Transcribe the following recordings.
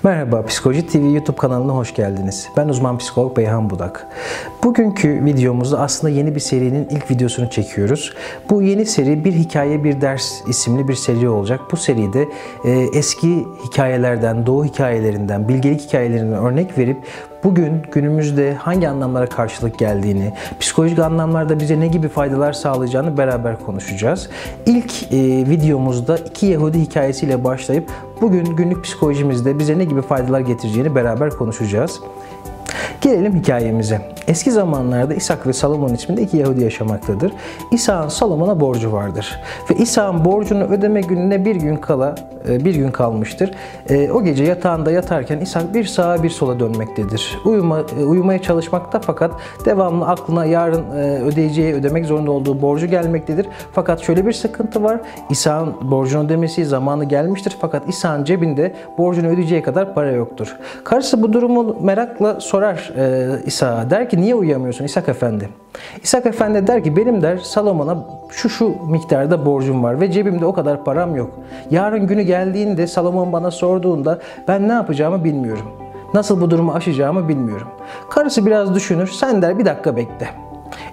Merhaba, Psikoloji TV YouTube kanalına hoş geldiniz. Ben uzman psikolog Beyhan Budak. Bugünkü videomuzda aslında yeni bir serinin ilk videosunu çekiyoruz. Bu yeni seri Bir Hikaye Bir Ders isimli bir seri olacak. Bu seride eski hikayelerden, doğu hikayelerinden, bilgelik hikayelerinden örnek verip bugün günümüzde hangi anlamlara karşılık geldiğini, psikolojik anlamlarda bize ne gibi faydalar sağlayacağını beraber konuşacağız. İlk videomuzda iki Yahudi hikayesiyle başlayıp bugün günlük psikolojimizde bize ne gibi faydalar getireceğini beraber konuşacağız. Gelelim hikayemize. Eski zamanlarda İshak ve Salomon isminde iki Yahudi yaşamaktadır. İshak'ın Salomon'a borcu vardır. Ve İshak'ın borcunu ödeme gününe bir gün kalmıştır. O gece yatağında yatarken İshak bir sağa bir sola dönmektedir. Uyumaya çalışmakta fakat devamlı aklına yarın ödemek zorunda olduğu borcu gelmektedir. Fakat şöyle bir sıkıntı var. İshak'ın borcunu ödemesi zamanı gelmiştir fakat İshak'ın cebinde borcunu ödeyeceği kadar para yoktur. Karısı bu durumu merakla sorar İshak'a. Der ki niye uyuyamıyorsun İshak Efendi? İshak Efendi der ki benim der Salomon'a şu miktarda borcum var ve cebimde o kadar param yok. Yarın günü geldiğinde Salomon bana sorduğunda ben ne yapacağımı bilmiyorum. Nasıl bu durumu aşacağımı bilmiyorum. Karısı biraz düşünür. Sen der bir dakika bekle.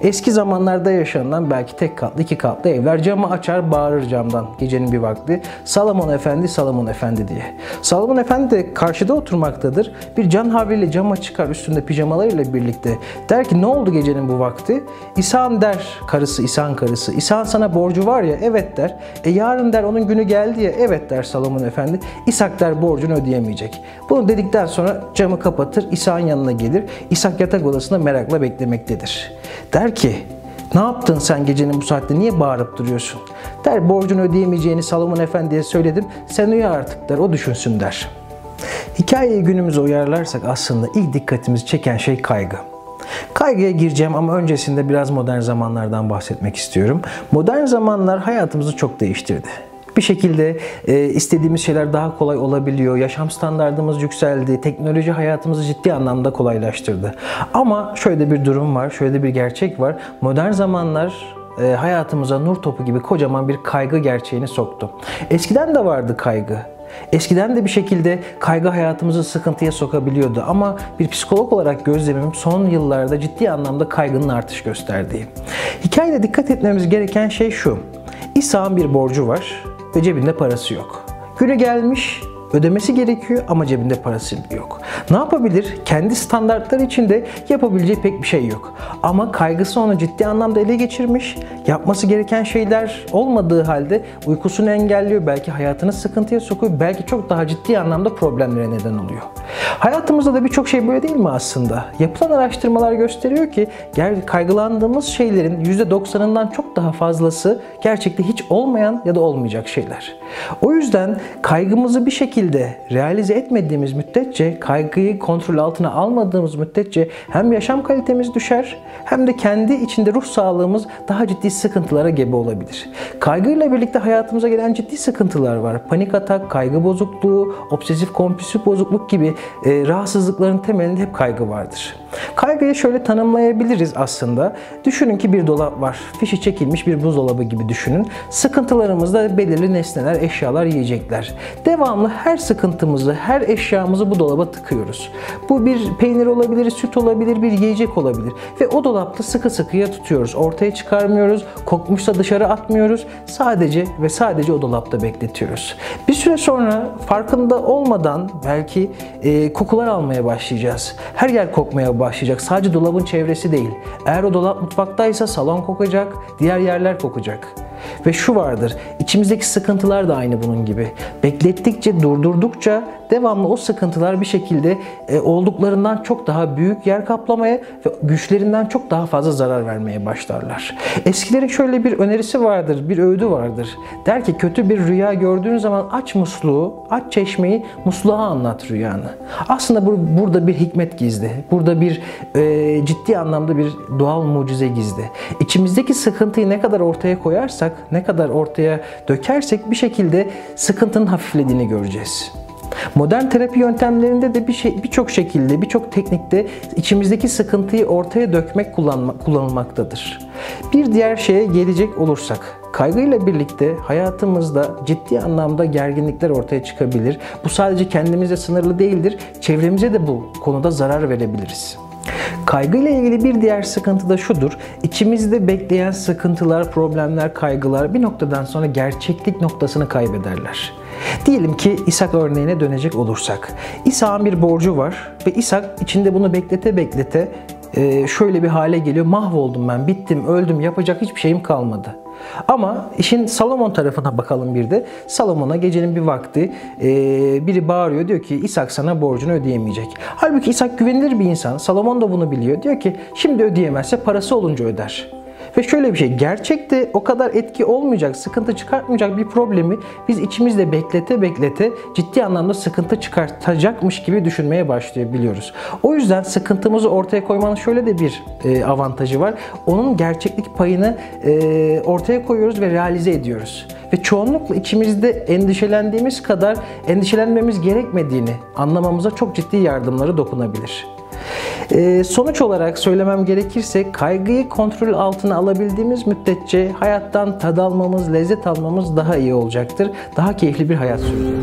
Eski zamanlarda yaşanılan belki tek katlı, iki katlı evler camı açar bağırır camdan gecenin bir vakti. Salomon Efendi, Salomon Efendi diye. Salomon Efendi de karşıda oturmaktadır. Bir can havliyle cama çıkar üstünde pijamalarıyla birlikte. Der ki ne oldu gecenin bu vakti? İshak'ın der İshak'ın karısı. İshak'ın sana borcu var ya evet der. Yarın der onun günü geldi ya evet der Salomon Efendi. İshak der borcunu ödeyemeyecek. Bunu dedikten sonra camı kapatır İshak'ın yanına gelir. İshak yatak odasında merakla beklemektedir. Der ki ne yaptın sen gecenin bu saatte niye bağırıp duruyorsun? Der borcunu ödeyemeyeceğini Salomon Efendi'ye söyledim. Sen uyu artık der o düşünsün der. Hikayeyi günümüze uyarlarsak aslında ilk dikkatimizi çeken şey kaygı. Kaygıya gireceğim ama öncesinde biraz modern zamanlardan bahsetmek istiyorum. Modern zamanlar hayatımızı çok değiştirdi. Bir şekilde istediğimiz şeyler daha kolay olabiliyor. Yaşam standartımız yükseldi. Teknoloji hayatımızı ciddi anlamda kolaylaştırdı. Ama şöyle bir durum var, şöyle bir gerçek var. Modern zamanlar hayatımıza nur topu gibi kocaman bir kaygı gerçeğini soktu. Eskiden de vardı kaygı. Eskiden de bir şekilde kaygı hayatımızı sıkıntıya sokabiliyordu ama bir psikolog olarak gözlemim son yıllarda ciddi anlamda kaygının artış gösterdiği. Hikayede dikkat etmemiz gereken şey şu. İshak'ın bir borcu var ve cebinde parası yok. Günü gelmiş, ödemesi gerekiyor ama cebinde parası yok. Ne yapabilir? Kendi standartları içinde yapabileceği pek bir şey yok. Ama kaygısı onu ciddi anlamda ele geçirmiş. Yapması gereken şeyler olmadığı halde uykusunu engelliyor. Belki hayatını sıkıntıya sokuyor. Belki çok daha ciddi anlamda problemlere neden oluyor. Hayatımızda da birçok şey böyle değil mi aslında? Yapılan araştırmalar gösteriyor ki kaygılandığımız şeylerin %90'ından çok daha fazlası gerçekte hiç olmayan ya da olmayacak şeyler. O yüzden kaygımızı bir şekilde realize etmediğimiz müddetçe, kaygıyı kontrol altına almadığımız müddetçe hem yaşam kalitemiz düşer hem de kendi içinde ruh sağlığımız daha ciddi sıkıntılara gebe olabilir. Kaygıyla birlikte hayatımıza gelen ciddi sıkıntılar var. Panik atak, kaygı bozukluğu, obsesif kompulsif bozukluk gibi rahatsızlıkların temelinde hep kaygı vardır. Kaygıyı şöyle tanımlayabiliriz aslında. Düşünün ki bir dolap var. Fişi çekilmiş bir buzdolabı gibi düşünün. Sıkıntılarımızda belirli nesneler, eşyalar, yiyecekler. Devamlı her sıkıntımızı, her eşyamızı bu dolaba tıkıyoruz. Bu bir peynir olabilir, süt olabilir, bir yiyecek olabilir. Ve o dolapta sıkı sıkıya tutuyoruz. Ortaya çıkarmıyoruz. Kokmuşsa dışarı atmıyoruz. Sadece ve sadece o dolapta bekletiyoruz. Bir süre sonra farkında olmadan belki kokular almaya başlayacağız. Her yer kokmaya başlayacak. Sadece dolabın çevresi değil. Eğer o dolap mutfaktaysa salon kokacak, diğer yerler kokacak. Ve şu vardır, içimizdeki sıkıntılar da aynı bunun gibi. Beklettikçe, durdurdukça devamlı o sıkıntılar bir şekilde olduklarından çok daha büyük yer kaplamaya ve güçlerinden çok daha fazla zarar vermeye başlarlar. Eskilerin şöyle bir önerisi vardır, bir öğüdü vardır. Der ki kötü bir rüya gördüğün zaman aç musluğu, aç çeşmeyi, musluğa anlat rüyanı. Aslında burada bir hikmet gizli. Burada bir ciddi anlamda bir doğal mucize gizli. İçimizdeki sıkıntıyı ne kadar ortaya koyarsak, ne kadar ortaya dökersek bir şekilde sıkıntının hafiflediğini göreceğiz. Modern terapi yöntemlerinde de birçok şekilde, birçok teknikte içimizdeki sıkıntıyı ortaya dökmek kullanılmaktadır. Bir diğer şeye gelecek olursak, Kaygıyla birlikte hayatımızda ciddi anlamda gerginlikler ortaya çıkabilir. Bu sadece kendimize sınırlı değildir. Çevremize de bu konuda zarar verebiliriz. Kaygıyla ilgili bir diğer sıkıntı da şudur. İçimizde bekleyen sıkıntılar, problemler, kaygılar bir noktadan sonra gerçeklik noktasını kaybederler. Diyelim ki İshak örneğine dönecek olursak. İshak'ın bir borcu var ve İshak içinde bunu beklete beklete şöyle bir hale geliyor. Mahvoldum ben, bittim, öldüm, yapacak hiçbir şeyim kalmadı. Ama işin Salomon tarafına bakalım bir de. Salomon'a gecenin bir vakti biri bağırıyor, diyor ki İshak sana borcunu ödeyemeyecek. Halbuki İshak güvenilir bir insan. Salomon da bunu biliyor. Diyor ki şimdi ödeyemezse parası olunca öder. Ve şöyle bir şey, gerçekte o kadar etki olmayacak, sıkıntı çıkartmayacak bir problemi biz içimizde beklete beklete ciddi anlamda sıkıntı çıkartacakmış gibi düşünmeye başlayabiliyoruz. O yüzden sıkıntımızı ortaya koymanın şöyle de bir avantajı var. Onun gerçeklik payını ortaya koyuyoruz ve realize ediyoruz. Ve çoğunlukla içimizde endişelendiğimiz kadar endişelenmemiz gerekmediğini anlamamıza çok ciddi yardımları dokunabilir. Sonuç olarak söylemem gerekirse kaygıyı kontrol altına alabildiğimiz müddetçe hayattan tad almamız, lezzet almamız daha iyi olacaktır. Daha keyifli bir hayat süreceğiz.